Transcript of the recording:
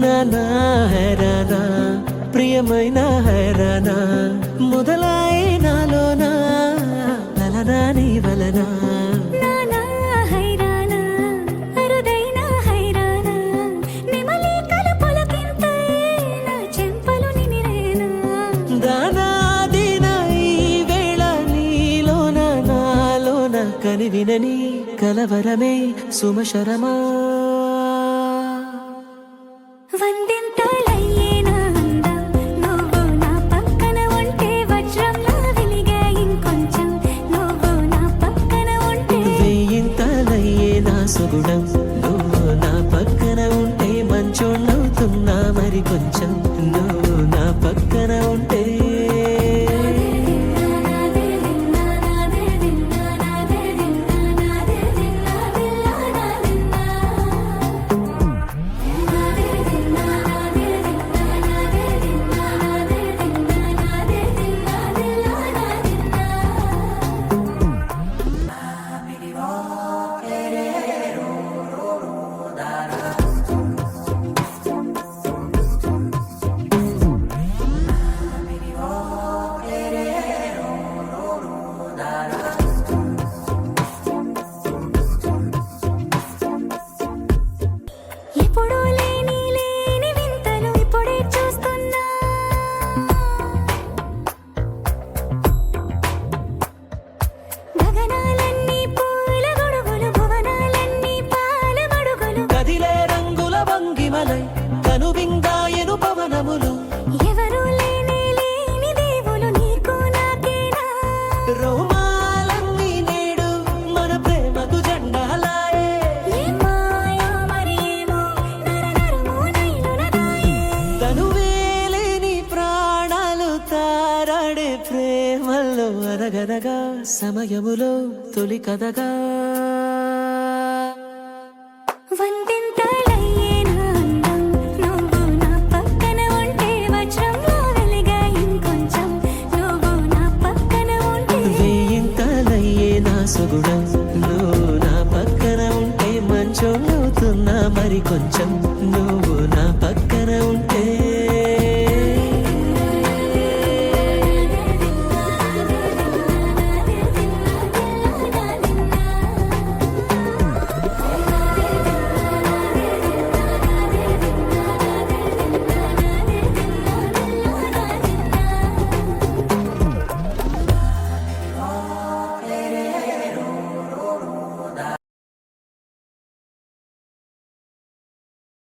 నానా హైరానా ప్రియమైన హైరానా మొదలాయి నాలోనా లలనా నీ వలనా కని వినని కలవరమే సుమశరమా వందింతలయ్యేనా అందం నువ్వు నా పక్కన ఉంటే వజ్రంలా వెలిగే ఇంకొంచెం నువ్వు నా పక్కన ఉంటే వేయింతలయ్యేనా సుగుణం నువ్వు నా పక్కన ఉంటే మంచోళ్ళవుతున్నా మరి కొంచెం నువ్వు నా పక్కన ఉంటే ఎప్పుడూ లేని వింతలు ఇప్పుడే చూస్తున్నా గగనాలన్నీ పూల గొడుగులు భువనాలన్నీ పాల మడుగులు కదిలే రంగుల భంగిమలై కనువిందాయను పవనములు ఎవరూ లేని దేవులు నీకు నాకేనా రోమాలన్నీ నేడు మన ప్రేమకు జెండాలాయే తనువేలేని ప్రాణాలు తారాడే ప్రేమల్లో అనగనగా సమయములో తొలి కథగా వందింతలయ్యేనా అందం నువ్వు నా పక్కన ఉంటే వజ్రంలా వెలిగే ఇంకొంచెం నువ్వు నా పక్కన ఉంటే వేయింతలయ్యేనా సుగుణం నువ్వు నా పక్కన ఉంటే మంచోళ్ళవుతున్నా మరి కొంచెం